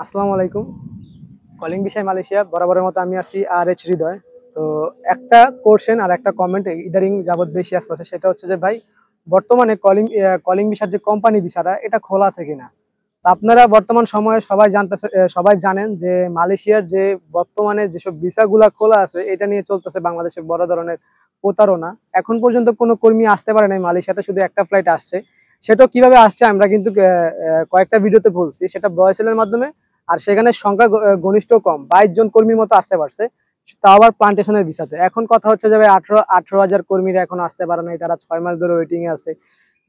আসসালামু আলাইকুম। কলিং বিষয় মালয়েশিয়া বরাবরের মতো আমি আছি আর এইচ হৃদয়। তো একটা কোশ্চেন আর একটা কমেন্ট ইদারিং যাবত বেশি আসতেছে, সেটা হচ্ছে যে ভাই বর্তমানে কলিং ভিসার যে কোম্পানি ভিসাটা এটা খোলা আছে কিনা। তা আপনারা বর্তমান সময়ে সবাই জানেন যে মালয়েশিয়ার যে বর্তমানে যেসব ভিসাগুলা খোলা আছে এটা নিয়ে চলতেছে বাংলাদেশে বড় ধরনের প্রতারণা। এখন পর্যন্ত কোনো কর্মী আসতে পারে নাই মালয়েশিয়াতে, শুধু একটা ফ্লাইট আসছে। সেটাও কিভাবে আসছে আমরা কিন্তু কয়েকটা ভিডিওতে বলছি, সেটা ভয়েসেলের মাধ্যমে। আর সেখানে সংখ্যা ঘনিষ্ঠ কম, 22 জন কর্মীর মতো আসতে পারছে, তাও আবার প্লান্টেশনের ভিসাতে। এখন কথা হচ্ছে যে ভাই 18,000 কর্মীরা এখন আসতে পারে নাই, তারা 6 মাস ধরে ওয়েটিং এ আছে।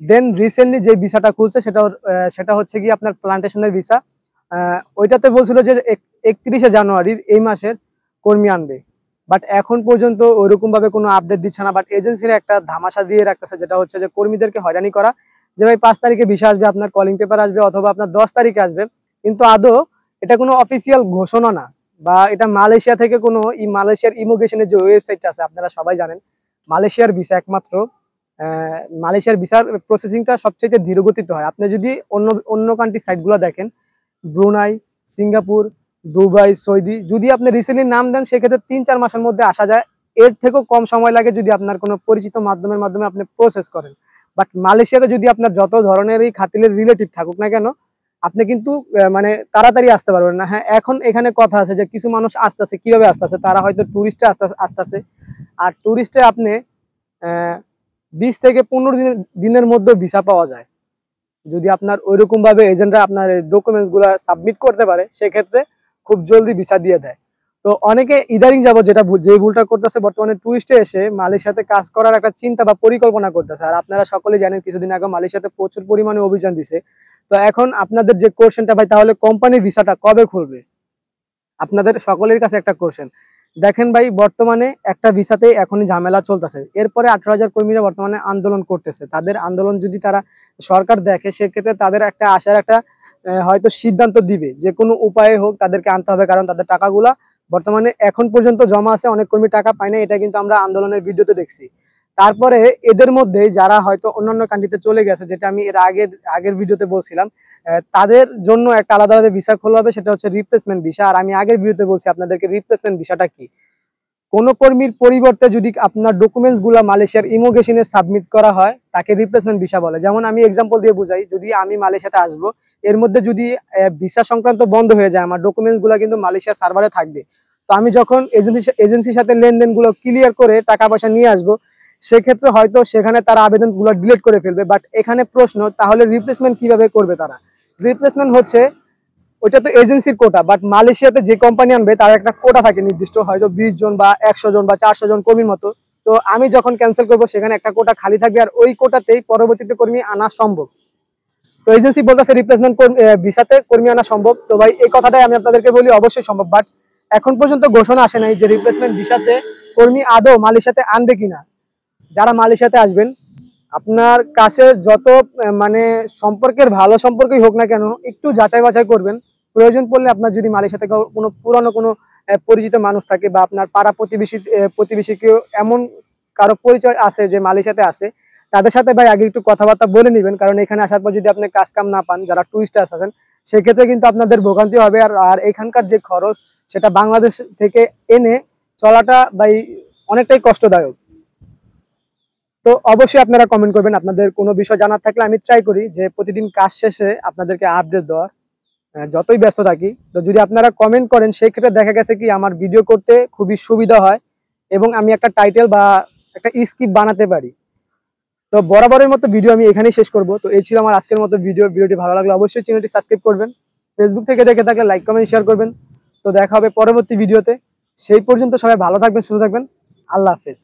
দেন রিসেন্টলি যে ভিসাটা খুলছে সেটা হচ্ছে কি আপনার প্লান্টেশনের ভিসা। ওইটাতে বলছিল যে 31শে জানুয়ারি এই মাসের কর্মী আনবে, বাট এখন পর্যন্ত ওইরকম ভাবে কোনো আপডেট দিচ্ছে না। বাট এজেন্সিরা একটা ধামাশা দিয়ে রাখতেছে, যেটা হচ্ছে যে কর্মীদেরকে হয়রানি করা, যে ভাই 5 তারিখে ভিসা আসবে, আপনার কলিং পেপার আসবে, অথবা আপনার 10 তারিখে আসবে। কিন্তু আদৌ এটা কোনো অফিসিয়াল ঘোষণা না, বা এটা মালয়েশিয়া থেকে কোনো মালয়েশিয়ার ইমিগ্রেশনের যে ওয়েবসাইটটা আছে, আপনারা সবাই জানেন মালয়েশিয়ার ভিসা একমাত্র মালয়েশিয়ার ভিসার প্রসেসিংটা সবচেয়ে ধীরগতিতে হয়। আপনি যদি অন্য অন্য কান্ট্রি সাইটগুলো দেখেন, ব্রুনাই, সিঙ্গাপুর, দুবাই, সৌদি, যদি আপনি রিসেন্টলি নাম দেন সেক্ষেত্রে 3-4 মাসের মধ্যে আসা যায়। এর থেকেও কম সময় লাগে যদি আপনার কোনো পরিচিত মাধ্যমে আপনি প্রসেস করেন। বাট মালয়েশিয়াতে যদি আপনার যত ধরনেরই খাতিলের রিলেটিভ থাকুক না কেন, আপনি কিন্তু মানে তাড়াতাড়ি আসতে পারবেন না। হ্যাঁ, এখন এখানে কথা আছে যে কিছু মানুষ আসতেছে, কিভাবে আসতেছে, তারা হয়তো টুরিস্টে আসতেছে। আর টুরিস্টে আপনি 20 থেকে 15 দিনের মধ্যে ভিসা পাওয়া যায়, যদি আপনার ওইরকম ভাবে এজেন্টরা আপনার ডকুমেন্টস গুলা সাবমিট করতে পারে, সেক্ষেত্রে খুব জলদি ভিসা দিয়ে দেয়। তো অনেকে ইদারিং যাব যে ভুলটা করতেছে, বর্তমানে টুরিস্টে এসে মালয়েশিয়াতে কাজ করার একটা চিন্তা বা পরিকল্পনা করতেছে। আর আপনারা সকলেই জানেন কিছুদিন আগে মালয়েশিয়াতে প্রচুর পরিমাণে অভিযান দিছে। তো এখন আপনাদের যে কোশ্চেনটা ভাই, তাহলে কোম্পানির ভিসাটা কবে খুলবে, আপনাদের সকলের কাছে একটা কোশ্চেন। দেখেন ভাই, বর্তমানে একটা ভিসাতে এখনই ঝামেলা চলতেছে, এরপরে 18,000 কর্মীরা বর্তমানে আন্দোলন করতেছে। তাদের আন্দোলন যদি তারা সরকার দেখে, সেক্ষেত্রে তাদের একটা আসার একটা হয়তো সিদ্ধান্ত দিবে, যে কোনো উপায়ে হোক তাদেরকে আনতে হবে, কারণ তাদের টাকাগুলা বর্তমানে এখন পর্যন্ত জমা আছে, অনেক কর্মী টাকা পায় না, এটা কিন্তু আমরা আন্দোলনের ভিডিওতে দেখছি। তারপরে এদের মধ্যে যারা হয়তো অন্যান্য কান্ট্রিতে চলে গেছে, যেটা আমি এর আগের ভিডিওতে বলছিলাম, তাদের জন্য একটা আলাদাভাবে ভিসা খোলা হবে, সেটা হচ্ছে রিপ্লেসমেন্ট ভিসা। আর আমি আগের ভিডিওতে বলছি আপনাদেরকে রিপ্লেসমেন্ট ভিসাটা কি। কোনো কর্মীর পরিবর্তে যদি আপনার ডকুমেন্টস গুলা মালয়েশিয়ার ইমিগ্রেশনে সাবমিট করা হয়, তাকে রিপ্লেসমেন্ট ভিসা বলে। যেমন আমি এক্সাম্পল দিয়ে বুঝাই, যদি আমি মালয়েশিয়াতে আসবো, এর মধ্যে যদি ভিসা সংক্রান্ত বন্ধ হয়ে যায়, আমার ডকুমেন্টস গুলা কিন্তু মালয়েশিয়ার সার্ভারে থাকবে। তো আমি যখন এজেন্সির সাথে লেনদেন গুলো ক্লিয়ার করে টাকা পয়সা নিয়ে আসবো, সেক্ষেত্রে হয়তো সেখানে তারা আবেদন গুলো ডিলিট করে ফেলবে। বাট এখানে প্রশ্ন, তাহলে রিপ্লেসমেন্ট কিভাবে করবে তারা? রিপ্লেসমেন্ট হচ্ছে, ওইটা তো এজেন্সির কোটা, বাট মালয়েশিয়াতে যে কোম্পানি আনবে তার একটা কোটা থাকে নির্দিষ্ট, হয়তো 20 জন বা 100 জন বা 400 জন কর্মীর মতো। তো আমি যখন ক্যান্সেল করবো, সেখানে একটা কোটা খালি থাকবে, আর ওই কোটাতেই পরবর্তীতে কর্মী আনা সম্ভব। তো এজেন্সি বলতেছে রিপ্লেসমেন্ট ভিসাতে কর্মী আনা সম্ভব। তো ভাই এই কথাটাই আমি আপনাদেরকে বলি, অবশ্যই সম্ভব, বাট এখন পর্যন্ত ঘোষণা আসে নাই যে রিপ্লেসমেন্ট ভিসাতে কর্মী আদৌ মালয়েশিয়াতে আনবে কিনা। যারা মালয়েশিয়াতে আসবেন, আপনার কাছে যত মানে সম্পর্কের ভালো সম্পর্কই হোক না কেন, একটু যাচাই বাছাই করবেন। প্রয়োজন পড়লে আপনার যদি মালয়েশিয়া থেকে কোনো পুরানো কোনো পরিচিত মানুষ থাকে, বা আপনার পাড়া প্রতিবেশী কেউ এমন কারো পরিচয় আছে যে মালয়েশিয়াতে আছে, তাদের সাথে ভাই আগে একটু কথাবার্তা বলে নেবেন। কারণ এখানে আসার পর যদি আপনি কাজ কাম না পান, যারা টুরিস্টার্স আছেন, সেক্ষেত্রে কিন্তু আপনাদের ভোগান্তি হবে। আর এখানকার যে খরচ, সেটা বাংলাদেশ থেকে এনে চলাটা ভাই অনেকটাই কষ্টদায়ক। তো অবশ্যই আপনারা কমেন্ট করবেন, আপনাদের কোনো বিষয় জানার থাকলে আমি ট্রাই করি যে প্রতিদিন কাজ শেষে আপনাদেরকে আপডেট দেওয়ার, যতই ব্যস্ত থাকি। তো যদি আপনারা কমেন্ট করেন, সেক্ষেত্রে দেখা গেছে কি আমার ভিডিও করতে খুবই সুবিধা হয়, এবং আমি একটা টাইটেল বা একটা স্ক্রিপ্ট বানাতে পারি। তো বরাবরের মতো ভিডিও আমি এখানেই শেষ করব। তো এই ছিল আমার আজকের মতো ভিডিওটি ভালো লাগলে অবশ্যই চ্যানেলটি সাবস্ক্রাইব করবেন, ফেসবুক থেকে দেখে থাকলে লাইক কমেন্ট শেয়ার করবেন। তো দেখা হবে পরবর্তী ভিডিওতে, সেই পর্যন্ত সবাই ভালো থাকবেন, সুস্থ থাকবেন। আল্লাহ হাফেজ।